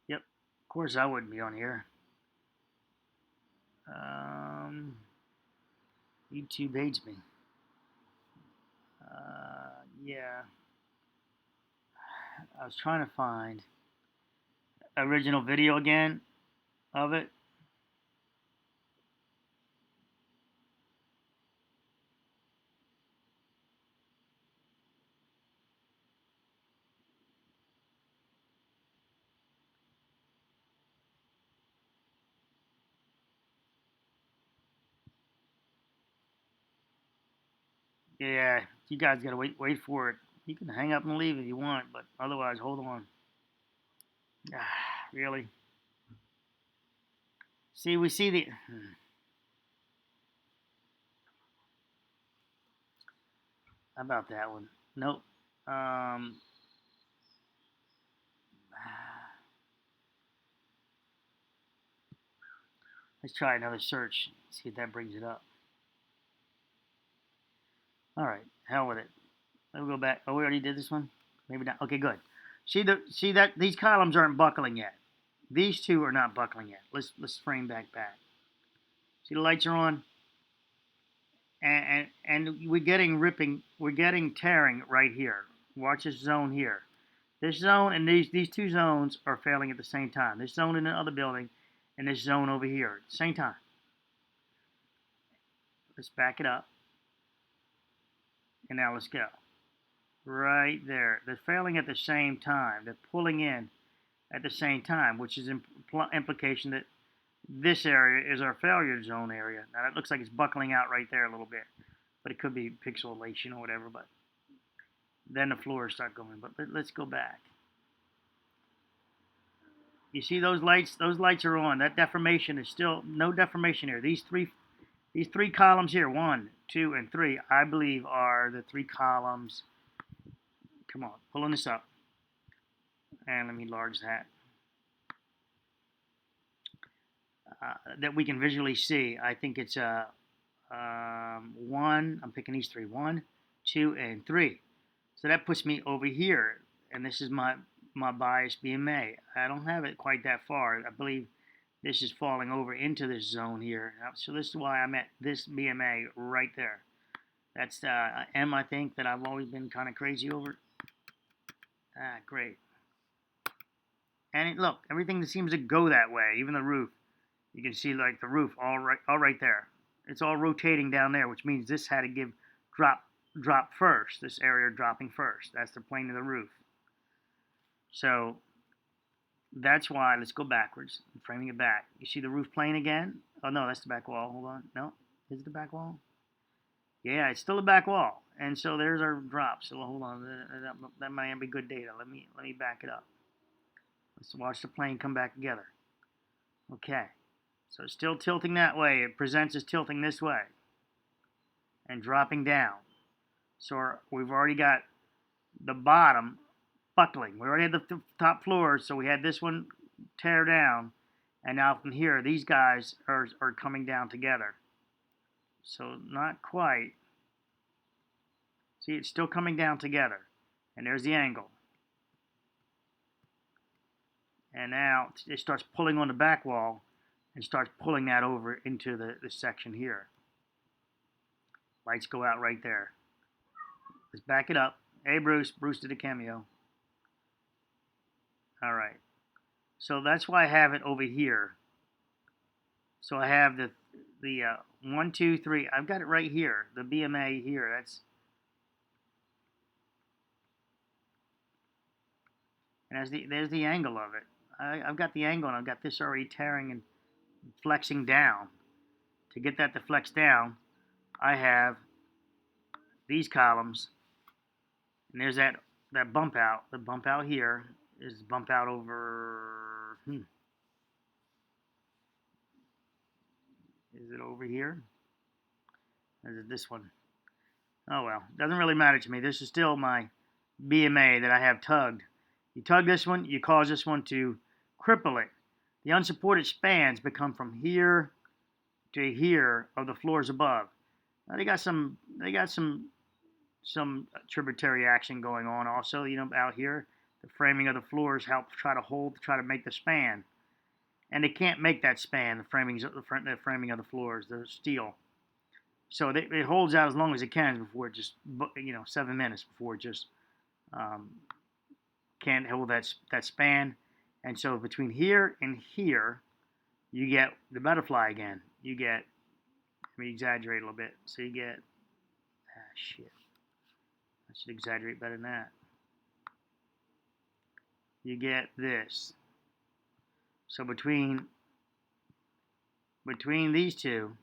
Yep. Of course, I wouldn't be on here. YouTube hates me. Yeah. I was trying to find original video again of it. Yeah, you guys gotta wait for it. You can hang up and leave if you want, but otherwise, hold on. Really? See, we see the. How about that one? Nope. Let's try another search. See if that brings it up. All right, hell with it. Let me go back. Oh, we already did this one? Maybe not. Okay, good. See that these columns aren't buckling yet. These two are not buckling yet. Let's frame back. See the lights are on? And we're getting tearing right here. Watch this zone here. This zone and these two zones are failing at the same time. This zone in the other building and this zone over here at the same time. Let's back it up. And now let's go. Right there. They're failing at the same time. They're pulling in at the same time, which is implication that this area is our failure zone area. Now it looks like it's buckling out right there a little bit, but it could be pixelation or whatever. But then the floors start going. But let's go back. You see those lights? Those lights are on. That deformation is still no deformation here. These three columns here, 1, 2, and 3, I believe are the 3 columns. Come on, pulling this up. And let me enlarge that. That we can visually see. I think it's 1. I'm picking these 3. 1, 2, and 3. So that puts me over here, and this is my bias BMA. I don't have it quite that far. I believe this is falling over into this zone here. So this is why I'm at this BMA right there. That's M, I think, that I've always been kind of crazy over. Great. And look, everything seems to go that way. Even the roof. You can see like the roof all right there. It's all rotating down there, which means this had to give drop first. This area dropping first. That's the plane of the roof. So that's why. Let's go backwards. I'm framing it back. You see the roof plane again? Oh no, that's the back wall. Hold on. No, is it the back wall? Yeah, it's still the back wall. And so there's our drop. So hold on. That might be good data. Let me back it up. Let's watch the plane come back together. Okay. So it's still tilting that way. It presents as tilting this way. And dropping down. So we've already got the bottom buckling. We already had the top floors, so we had this one tear down. And now from here, these guys are coming down together. So not quite. See, it's still coming down together. And there's the angle. And now it starts pulling on the back wall and starts pulling that over into the section here. Lights go out right there. Let's back it up. Hey, Bruce. Bruce did a cameo. All right. So that's why I have it over here. So I have the 1, 2, 3. I've got it right here. The BMA here. And there's the angle of it. I've got the angle, and I've got this already tearing and flexing down. To get that to flex down, I have these columns, and there's that bump out. The bump out here is bump out over. Is it over here? Or is it this one? Oh well, doesn't really matter to me. This is still my BMA that I have tugged. You tug this one, you cause this one to cripple it. The unsupported spans become from here to here of the floors above. Now they got some tributary action going on also. Out here, the framing of the floors help try to make the span, and they can't make that span. The framing of the floors, they're steel, so it holds out as long as it can before it just 7 minutes before it just can't hold that span. And so between here and here, you get the butterfly again. You get, let me exaggerate a little bit. So you get, shit. I should exaggerate better than that. You get this. So between these two,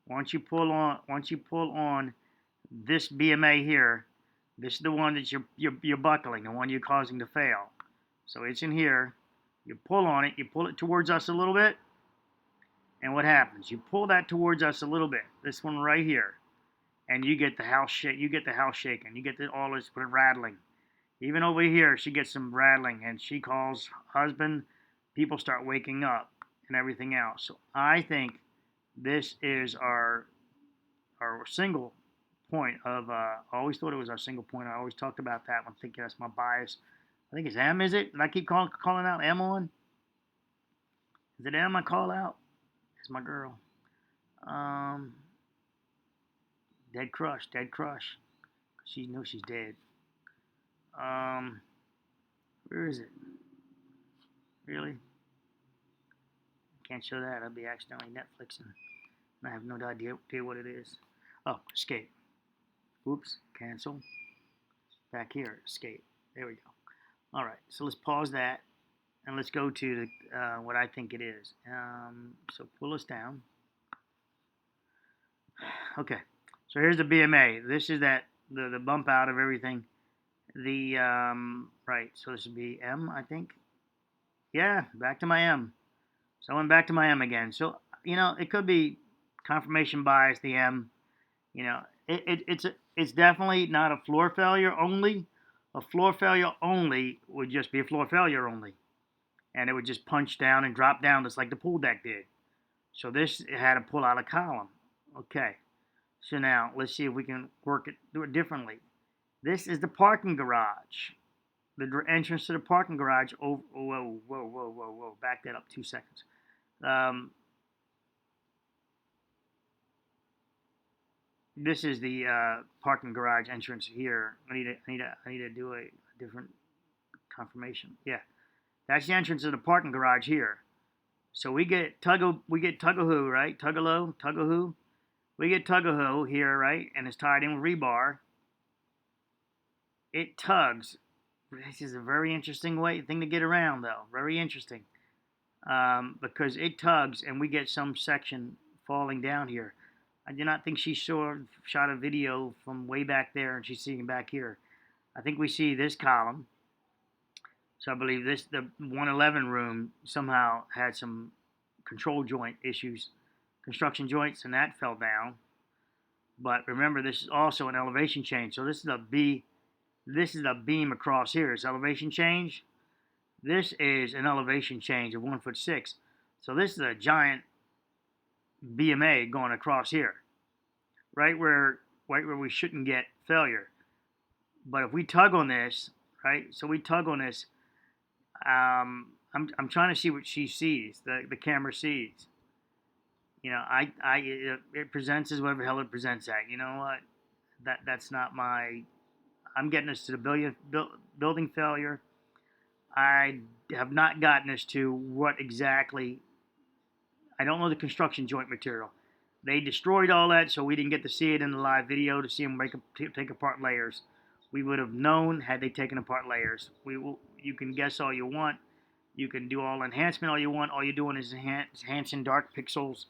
once you pull on this BMA here, this is the one that you're buckling, the one you're causing to fail. So it's in here. You pull on it. You pull it towards us a little bit. And what happens? You pull that towards us a little bit. This one right here, and you get the house shake. You get the house shaking. You get all this rattling. Even over here, she gets some rattling, and she calls husband. People start waking up and everything else. So I think this is our single point of. I always thought it was our single point. I always talked about that. I'm thinking that's my bias. I think it's M, is it? And I keep calling out M on. Is it M I call out? It's my girl. Dead crush. She knows she's dead. Where is it? Really? Can't show that. I'd be accidentally Netflixing. I have no idea what it is. Oh, escape. Oops. Cancel. Back here. Escape. There we go. All right, so let's pause that, and let's go to what I think it is. So pull us down. Okay, so here's the BMA. This is that the bump out of everything. The right, so this would be M, I think. Yeah, back to my M. So I went back to my M again. So it could be confirmation bias. The M, it's definitely not a floor failure only. A floor failure only would just be a floor failure only, and it would just punch down and drop down just like the pool deck did. So this had to pull out a column. Okay. So now let's see if we can do it differently. This is the parking garage. The entrance to the parking garage. Oh, whoa. Back that up 2 seconds. This is the parking garage entrance here. I need to do a different confirmation. Yeah, that's the entrance of the parking garage here. So we get tug-o-hoo, right? Tug-o-hoo. We get tug-o-hoo here, right? And it's tied in with rebar. It tugs. This is a very interesting thing to get around, though. Very interesting. Because it tugs, and we get some section falling down here. I do not think she shot a video from way back there, and she's seeing back here. I think we see this column. So I believe the 111 room somehow had some control joint issues, construction joints, and that fell down. But remember, this is also an elevation change. So this is a beam across here. It's elevation change. This is an elevation change of 1'6". So this is a giant BMA going across here, right where we shouldn't get failure. But if we tug on this, right? So we tug on this. I'm trying to see what she sees. The camera sees. It presents as whatever the hell it presents at. You know what? That's not my. I'm getting us to the building failure. I have not gotten us to what exactly. I don't know the construction joint material. They destroyed all that, so we didn't get to see it in the live video to see them take apart layers. We would have known had they taken apart layers. You can guess all you want. You can do all enhancement all you want. All you're doing is enhancing dark pixels,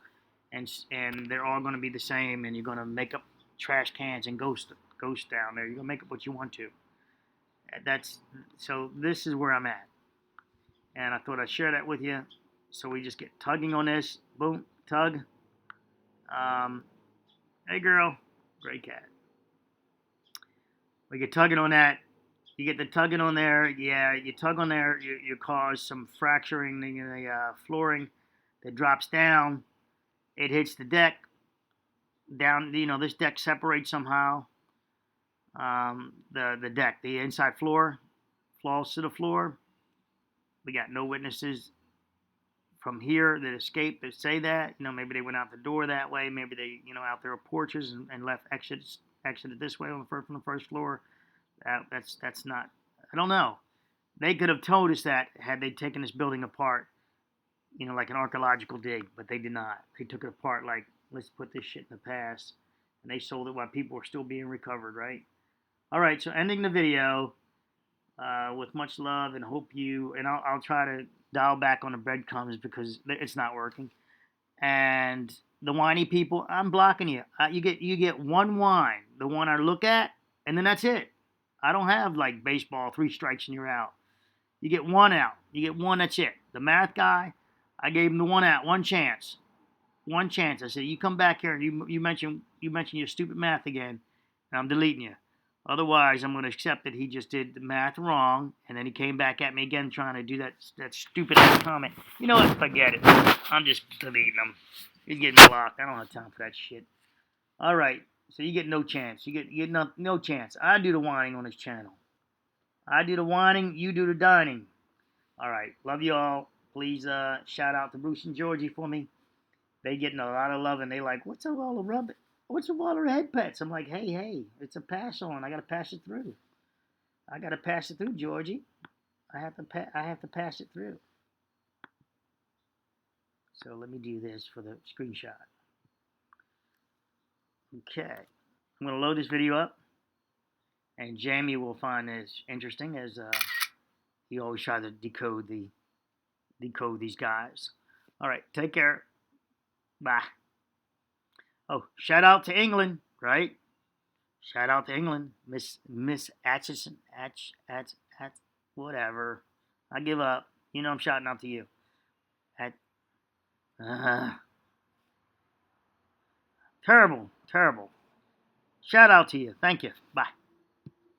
and they're all going to be the same. And you're going to make up trash cans and ghosts down there. You're going to make up what you want to. So this is where I'm at, and I thought I'd share that with you. So we just get tugging on this. Boom, tug. Hey girl, great cat. We get tugging on that. You get the tugging on there. Yeah, you tug on there. You cause some fracturing in the flooring that drops down. It hits the deck. Down, this deck separates somehow. The deck, the inside floor, falls to the floor. We got no witnesses from here that escaped that say that. Maybe they went out the door that way. Maybe they, out their porches and left exited this way from the first floor. That's not. I don't know. They could have told us that had they taken this building apart, like an archaeological dig, but they did not. They took it apart like, let's put this shit in the past, and they sold it while people were still being recovered, right? All right, so ending the video with much love, and hope I'll try to dial back on the breadcrumbs because it's not working. And the whiny people, I'm blocking you. You get one whine, the one I look at, and then that's it. I don't have like baseball, 3 strikes and you're out. You get one out. You get one, that's it. The math guy, I gave him the one out, one chance. One chance. I said, you come back here and you mention your stupid math again, and I'm deleting you. Otherwise, I'm going to accept that he just did the math wrong, and then he came back at me again trying to do that stupid comment. You know what? Forget it. I'm just deleting him. He's getting blocked. I don't have time for that shit. All right. So you get no chance. You get no chance. I do the whining on this channel. I do the whining. You do the dining. All right. Love you all. Please shout out to Bruce and Georgie for me. They getting a lot of love, and they like, what's up all the rub? What's up all the head pets? I'm like, hey, it's a pass on. I got to pass it through. Georgie. I have to pass it through. So let me do this for the screenshot. Okay. I'm going to load this video up, and Jamie will find this interesting, as he always tries to decode these guys. All right, take care. Bye. Oh, shout out to England, right? Shout out to England, Miss Atchison, whatever. I give up. You know I'm shouting out to you. Terrible. Shout out to you. Thank you. Bye.